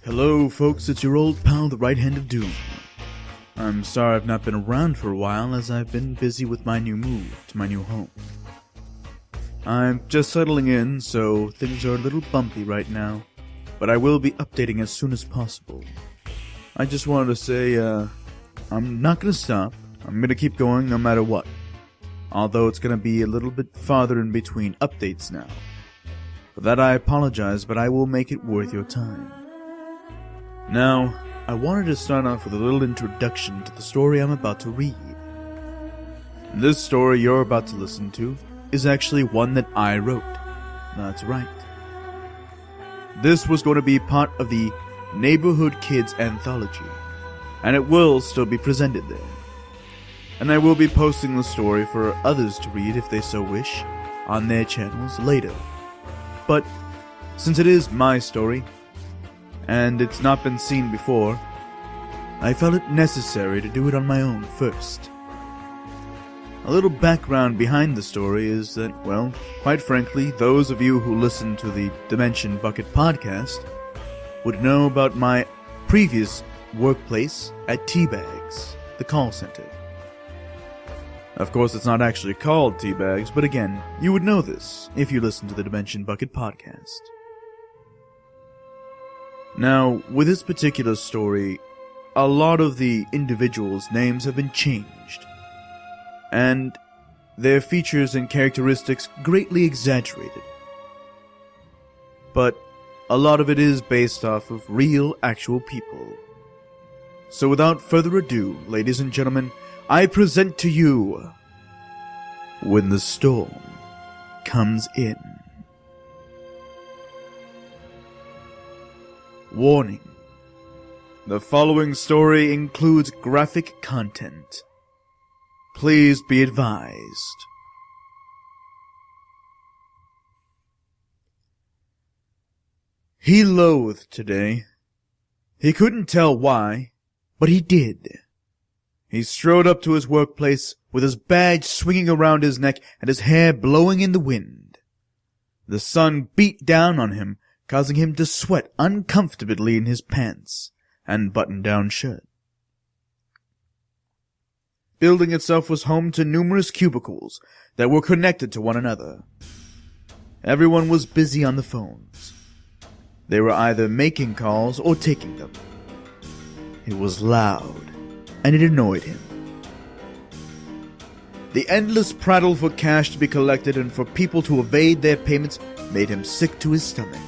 Hello folks, it's your old pal, the Right Hand of Doom. I'm sorry I've not been around for a while as I've been busy with my new move to my new home. I'm just settling in, so things are a little bumpy right now, but I will be updating as soon as possible. I just wanted to say, I'm not gonna stop. I'm gonna keep going no matter what. Although it's gonna be a little bit farther in between updates now. For that I apologize, but I will make it worth your time. Now, I wanted to start off with a little introduction to the story I'm about to read. This story you're about to listen to is actually one that I wrote. That's right. This was going to be part of the Neighborhood Kids Anthology, and it will still be presented there. And I will be posting the story for others to read if they so wish, on their channels later. But, since it is my story, and it's not been seen before, I felt it necessary to do it on my own first. A little background behind the story is that, well, quite frankly, those of you who listen to the DimensionBucket podcast would know about my previous workplace at Teabags, the call center. Of course, it's not actually called Teabags, but again, you would know this if you listen to the DimensionBucket podcast. Now, with this particular story, a lot of the individuals' names have been changed, and their features and characteristics greatly exaggerated. But a lot of it is based off of real, actual people. So without further ado, ladies and gentlemen, I present to you When the Storm Comes In. Warning. The following story includes graphic content. Please be advised. He loathed today. He couldn't tell why, but he did. He strode up to his workplace with his badge swinging around his neck and his hair blowing in the wind. The sun beat down on him, causing him to sweat uncomfortably in his pants and button-down shirt. Building itself was home to numerous cubicles that were connected to one another. Everyone was busy on the phones. They were either making calls or taking them. It was loud, and it annoyed him. The endless prattle for cash to be collected and for people to evade their payments made him sick to his stomach.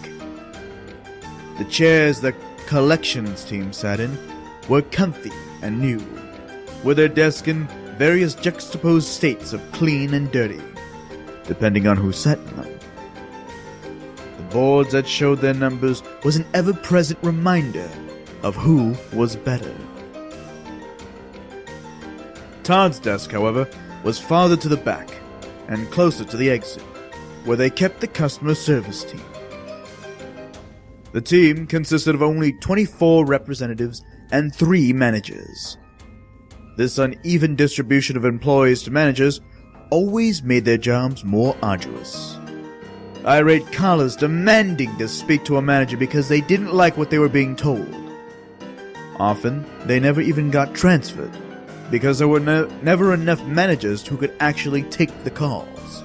The chairs the collections team sat in were comfy and new, with their desks in various juxtaposed states of clean and dirty, depending on who sat in them. The boards that showed their numbers was an ever-present reminder of who was better. Todd's desk, however, was farther to the back and closer to the exit, where they kept the customer service team. The team consisted of only 24 representatives and 3 managers. This uneven distribution of employees to managers always made their jobs more arduous. Irate callers demanding to speak to a manager because they didn't like what they were being told. Often, they never even got transferred, because there were never enough managers who could actually take the calls.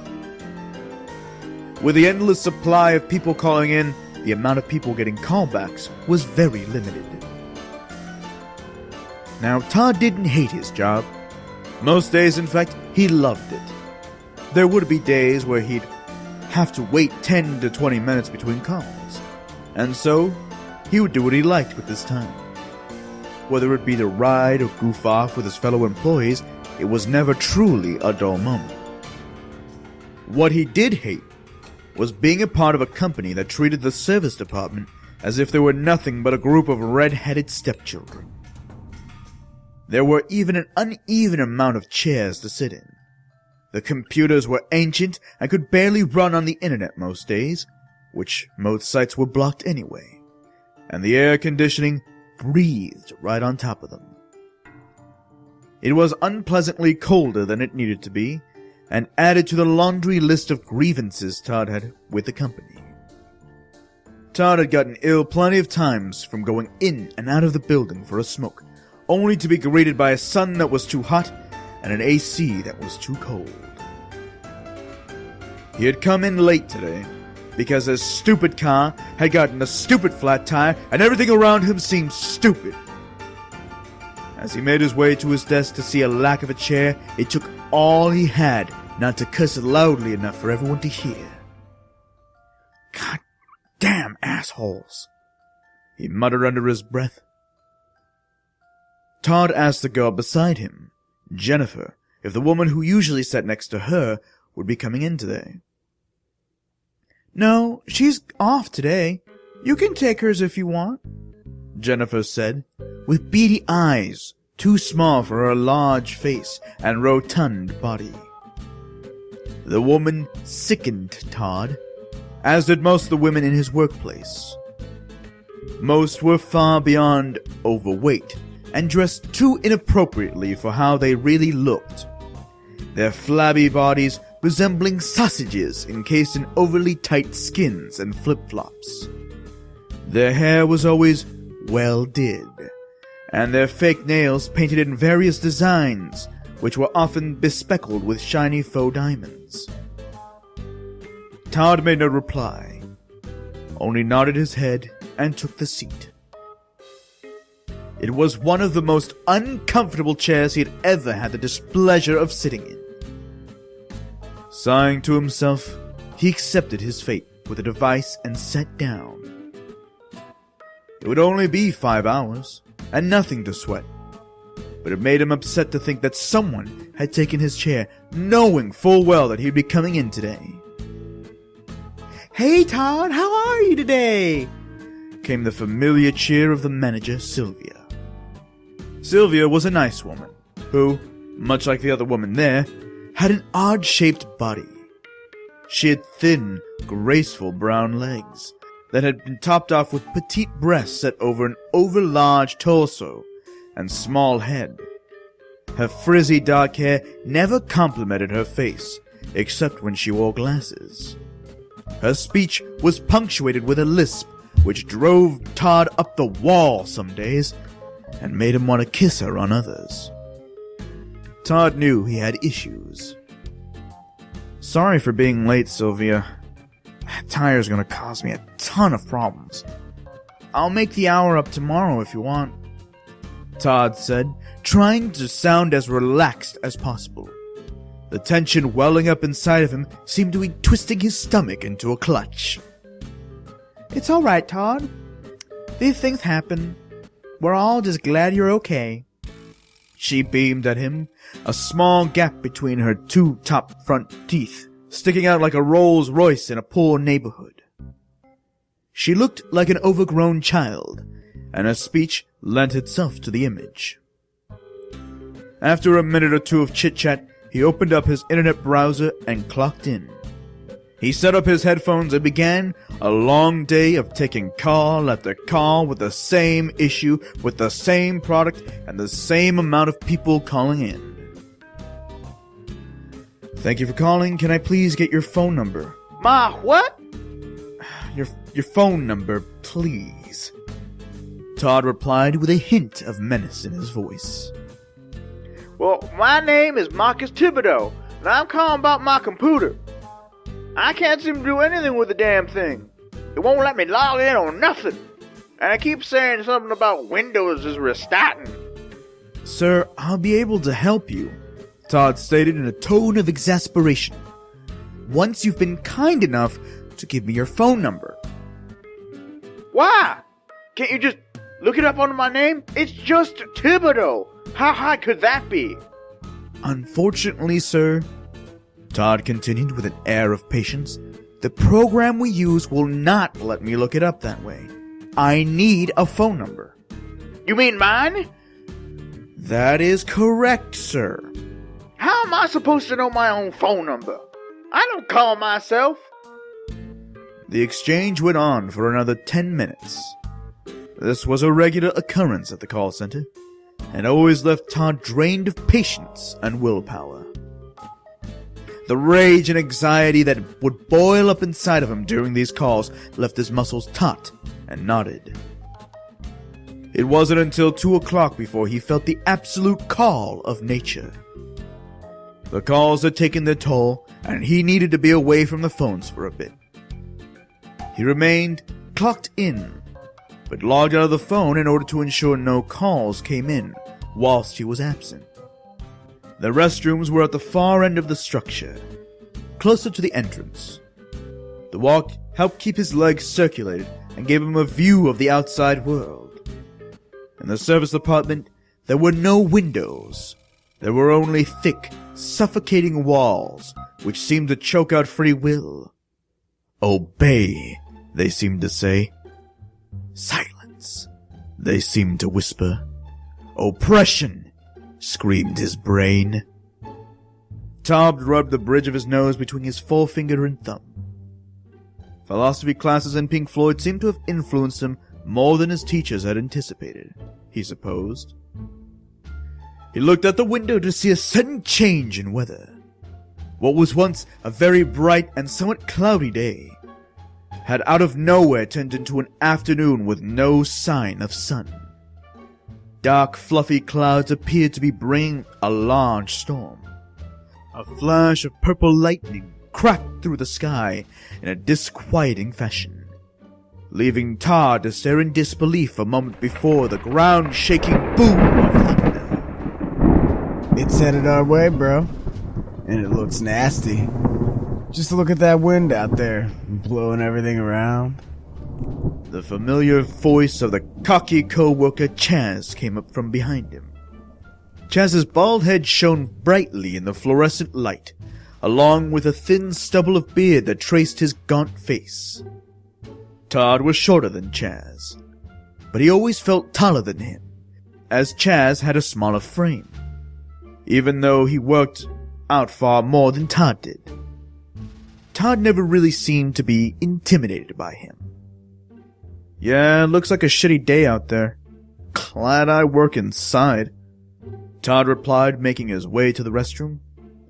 With the endless supply of people calling in, the amount of people getting callbacks was very limited. Now, Todd didn't hate his job. Most days, in fact, he loved it. There would be days where he'd have to wait 10 to 20 minutes between calls, and so he would do what he liked with his time. Whether it be to ride or goof off with his fellow employees, it was never truly a dull moment. What he did hate was being a part of a company that treated the service department as if they were nothing but a group of red-headed stepchildren. There were even an uneven amount of chairs to sit in. The computers were ancient and could barely run on the internet most days, which most sites were blocked anyway, and the air conditioning breathed right on top of them. It was unpleasantly colder than it needed to be, and added to the laundry list of grievances Todd had with the company. Todd had gotten ill plenty of times from going in and out of the building for a smoke, only to be greeted by a sun that was too hot and an AC that was too cold. He had come in late today, because his stupid car had gotten a stupid flat tire and everything around him seemed stupid. As he made his way to his desk to see a lack of a chair, it took all he had not to cuss loudly enough for everyone to hear. God damn assholes, he muttered under his breath. Todd asked the girl beside him, Jennifer, if the woman who usually sat next to her would be coming in today. No, she's off today. You can take hers if you want, Jennifer said, with beady eyes, too small for her large face and rotund body. The woman sickened Todd, as did most of the women in his workplace. Most were far beyond overweight and dressed too inappropriately for how they really looked, their flabby bodies resembling sausages encased in overly tight skins and flip-flops. Their hair was always well did, and their fake nails painted in various designs, which were often bespeckled with shiny faux diamonds. Todd made no reply, only nodded his head and took the seat. It was one of the most uncomfortable chairs he had ever had the displeasure of sitting in. Sighing to himself, he accepted his fate with a device and sat down. It would only be 5 hours, and nothing to sweat, but it made him upset to think that someone had taken his chair, knowing full well that he'd be coming in today. "Hey Todd, how are you today?" came the familiar cheer of the manager, Sylvia. Sylvia was a nice woman, who, much like the other woman there, had an odd-shaped body. She had thin, graceful brown legs that had been topped off with petite breasts set over an over-large torso and small head. Her frizzy dark hair never complimented her face, except when she wore glasses. Her speech was punctuated with a lisp, which drove Todd up the wall some days and made him want to kiss her on others. Todd knew he had issues. "Sorry for being late, Sylvia. That tire's gonna cause me a ton of problems. I'll make the hour up tomorrow if you want," Todd said, trying to sound as relaxed as possible. The tension welling up inside of him seemed to be twisting his stomach into a clutch. "It's all right, Todd. These things happen. We're all just glad you're okay." She beamed at him, a small gap between her two top front teeth, sticking out like a Rolls Royce in a poor neighborhood. She looked like an overgrown child, and her speech lent itself to the image. After a minute or two of chit-chat, he opened up his internet browser and clocked in. He set up his headphones and began a long day of taking call after call with the same issue, with the same product, and the same amount of people calling in. "Thank you for calling. Can I please get your phone number?" "Ma, what?" Your phone number, please," Todd replied with a hint of menace in his voice. "Well, my name is Marcus Thibodeau, and I'm calling about my computer. I can't seem to do anything with the damn thing. It won't let me log in or nothing. And I keep saying something about Windows is restarting." "Sir, I'll be able to help you," Todd stated in a tone of exasperation, "once you've been kind enough to give me your phone number." "Why? Can't you just look it up under my name? It's just Thibodeau. How hard could that be?" "Unfortunately, sir," Todd continued with an air of patience, "the program we use will not let me look it up that way. I need a phone number." "You mean mine?" "That is correct, sir." "How am I supposed to know my own phone number? I don't call myself." The exchange went on for another 10 minutes. This was a regular occurrence at the call center, and always left Todd drained of patience and willpower. The rage and anxiety that would boil up inside of him during these calls left his muscles taut and knotted. It wasn't until 2 o'clock before he felt the absolute call of nature. The calls had taken their toll, and he needed to be away from the phones for a bit. He remained clocked in, but logged out of the phone in order to ensure no calls came in whilst he was absent. The restrooms were at the far end of the structure, closer to the entrance. The walk helped keep his legs circulated and gave him a view of the outside world. In the service department, there were no windows. There were only thick, suffocating walls, which seemed to choke out free will. Obey, they seemed to say. Silence, they seemed to whisper. Oppression, screamed his brain. Todd rubbed the bridge of his nose between his forefinger and thumb. Philosophy classes and Pink Floyd seemed to have influenced him more than his teachers had anticipated, he supposed. He looked out the window to see a sudden change in weather. What was once a very bright and somewhat cloudy day had out of nowhere turned into an afternoon with no sign of sun. Dark, fluffy clouds appeared to be bringing a large storm. A flash of purple lightning cracked through the sky in a disquieting fashion, leaving Todd to stare in disbelief a moment before the ground-shaking boom of thunder. It's headed our way, bro. And it looks nasty. Just look at that wind out there, blowing everything around. The familiar voice of the cocky co-worker Chaz came up from behind him. Chaz's bald head shone brightly in the fluorescent light, along with a thin stubble of beard that traced his gaunt face. Todd was shorter than Chaz, but he always felt taller than him, as Chaz had a smaller frame, even though he worked out far more than Todd did. Todd never really seemed to be intimidated by him. Yeah, it looks like a shitty day out there. Glad I work inside, Todd replied, making his way to the restroom.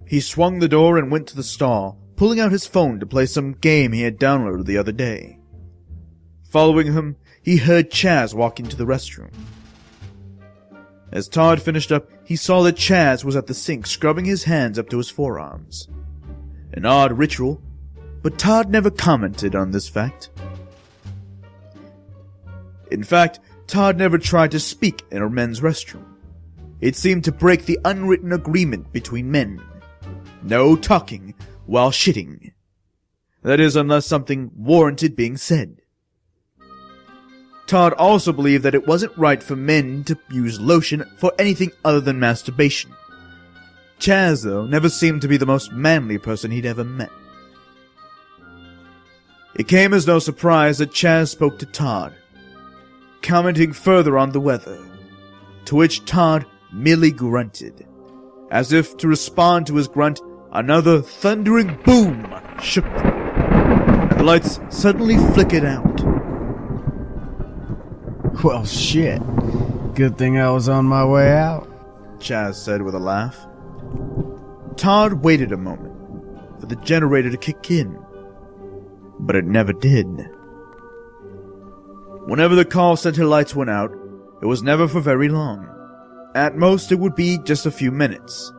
He swung the door and went to the stall, pulling out his phone to play some game he had downloaded the other day. Following him, he heard Chaz walk into the restroom. As Todd finished up, he saw that Chaz was at the sink scrubbing his hands up to his forearms. An odd ritual, but Todd never commented on this fact. In fact, Todd never tried to speak in a men's restroom. It seemed to break the unwritten agreement between men. No talking while shitting. That is, unless something warranted being said. Todd also believed that it wasn't right for men to use lotion for anything other than masturbation. Chaz, though, never seemed to be the most manly person he'd ever met. It came as no surprise that Chaz spoke to Todd, commenting further on the weather, to which Todd merely grunted. As if to respond to his grunt, another thundering boom shook them, and the lights suddenly flickered out. Well, shit. Good thing I was on my way out, Chaz said with a laugh. Todd waited a moment for the generator to kick in, but it never did. Whenever the call center lights went out, it was never for very long. At most, it would be just a few minutes,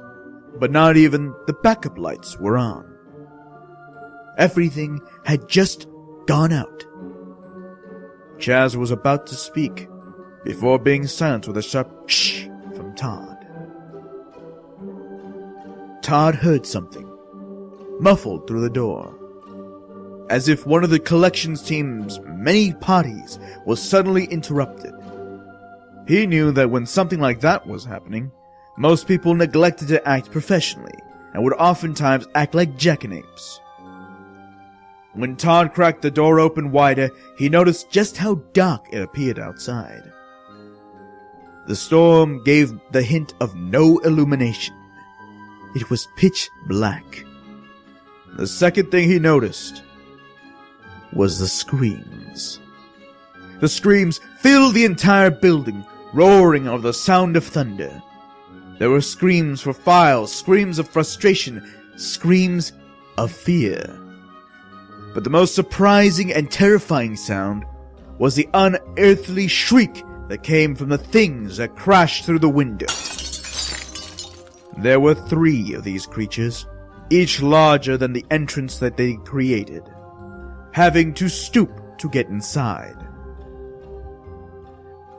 but not even the backup lights were on. Everything had just gone out. Chaz was about to speak, before being silenced with a sharp shh from Todd. Todd heard something, muffled through the door, as if one of the collections team's many parties was suddenly interrupted. He knew that when something like that was happening, most people neglected to act professionally, and would oftentimes act like jackanapes. When Todd cracked the door open wider, he noticed just how dark it appeared outside. The storm gave the hint of no illumination. It was pitch black. The second thing he noticed was the screams. The screams filled the entire building, roaring of the sound of thunder. There were screams for files, screams of frustration, screams of fear. But the most surprising and terrifying sound was the unearthly shriek that came from the things that crashed through the window. There were 3 of these creatures, each larger than the entrance that they created, having to stoop to get inside.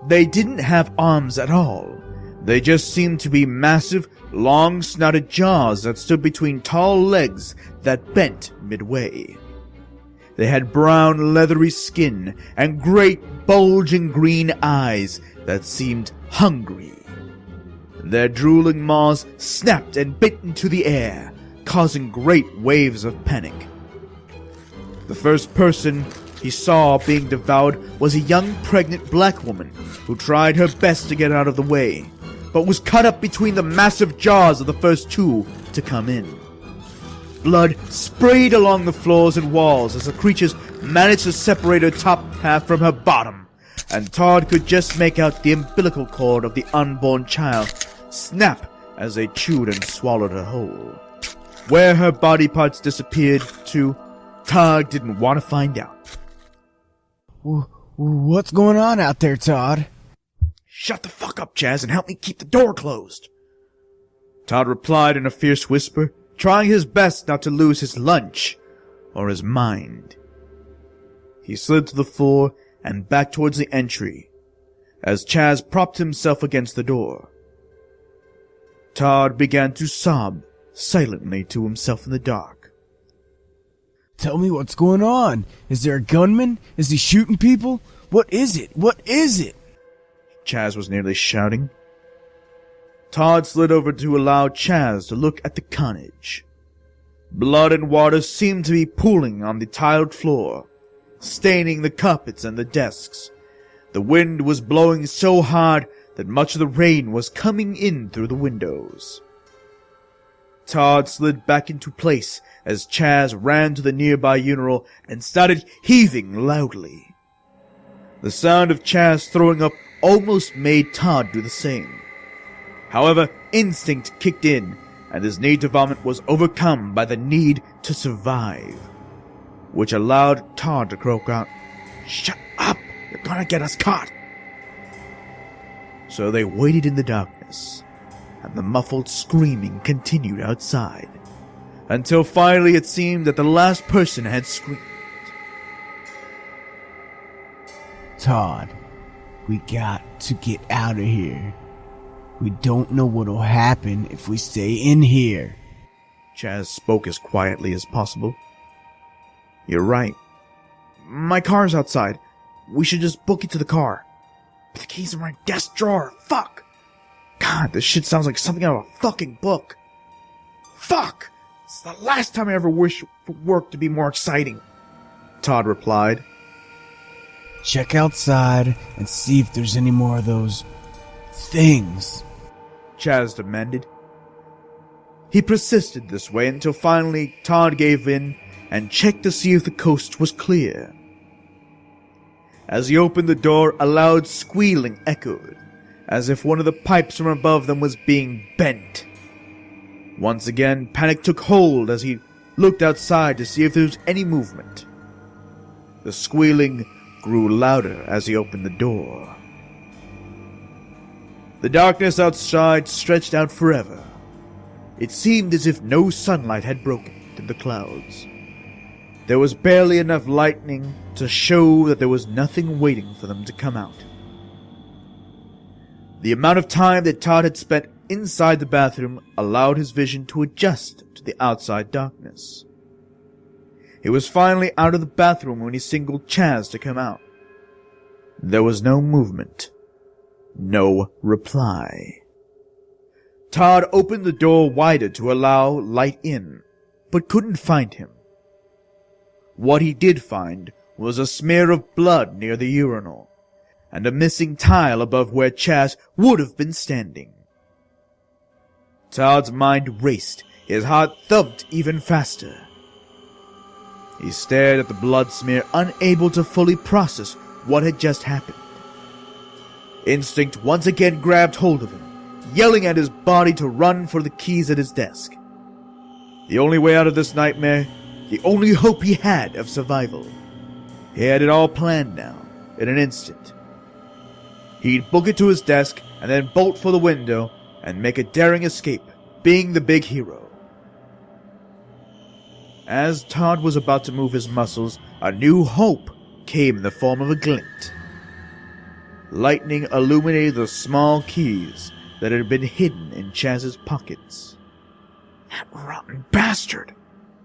They didn't have arms at all. They just seemed to be massive, long-snouted jaws that stood between tall legs that bent midway. They had brown, leathery skin and great, bulging green eyes that seemed hungry. Their drooling maws snapped and bit into the air, causing great waves of panic. The first person he saw being devoured was a young, pregnant black woman who tried her best to get out of the way, but was caught up between the massive jaws of the first 2 to come in. Blood sprayed along the floors and walls as the creatures managed to separate her top half from her bottom, and Todd could just make out the umbilical cord of the unborn child snap as they chewed and swallowed her whole. Where her body parts disappeared to, Todd didn't want to find out. What's going on out there, Todd? Shut the fuck up, Chaz, and help me keep the door closed. Todd replied in a fierce whisper, trying his best not to lose his lunch or his mind. He slid to the floor and back towards the entry as Chaz propped himself against the door. Todd began to sob silently to himself in the dark. Tell me what's going on. Is there a gunman? Is he shooting people? What is it? What is it? Chaz was nearly shouting. Todd slid over to allow Chaz to look at the carnage. Blood and water seemed to be pooling on the tiled floor, staining the carpets and the desks. The wind was blowing so hard that much of the rain was coming in through the windows. Todd slid back into place as Chaz ran to the nearby urinal and started heaving loudly. The sound of Chaz throwing up almost made Todd do the same. However, instinct kicked in, and his need to vomit was overcome by the need to survive, which allowed Todd to croak out, "Shut up! You're gonna get us caught!" So they waited in the darkness, and the muffled screaming continued outside, until finally it seemed that the last person had screamed. Todd, we got to get out of here. We don't know what'll happen if we stay in here. Chaz spoke as quietly as possible. You're right. My car's outside. We should just book it to the car. But the keys are in my desk drawer. Fuck! God, this shit sounds like something out of a fucking book. Fuck! It's the last time I ever wished for work to be more exciting. Todd replied. Check outside and see if there's any more of those things, Chaz demanded. He persisted this way until finally Todd gave in and checked to see if the coast was clear. As he opened the door, a loud squealing echoed, as if one of the pipes from above them was being bent. Once again, panic took hold as he looked outside to see if there was any movement. The squealing grew louder as he opened the door. The darkness outside stretched out forever. It seemed as if no sunlight had broken through the clouds. There was barely enough lightning to show that there was nothing waiting for them to come out. The amount of time that Todd had spent inside the bathroom allowed his vision to adjust to the outside darkness. He was finally out of the bathroom when he signaled Chaz to come out. There was no movement. No reply. Todd opened the door wider to allow light in, but couldn't find him. What he did find was a smear of blood near the urinal, and a missing tile above where Chaz would have been standing. Todd's mind raced, his heart thumped even faster. He stared at the blood smear, unable to fully process what had just happened. Instinct once again grabbed hold of him, yelling at his body to run for the keys at his desk. The only way out of this nightmare, the only hope he had of survival. He had it all planned now, in an instant. He'd book it to his desk and then bolt for the window and make a daring escape, being the big hero. As Todd was about to move his muscles, a new hope came in the form of a glint. Lightning illuminated the small keys that had been hidden in Chaz's pockets. That rotten bastard!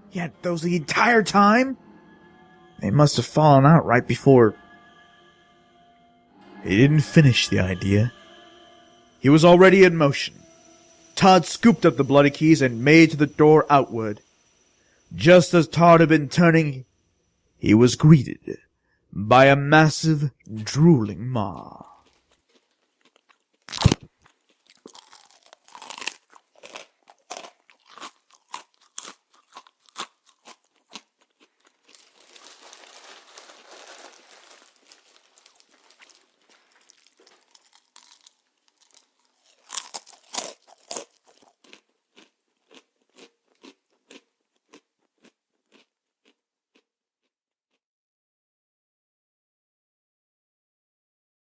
He had those the entire time? They must have fallen out right before... He didn't finish the idea. He was already in motion. Todd scooped up the bloody keys and made to the door outward. Just as Todd had been turning, he was greeted by a massive, drooling maw.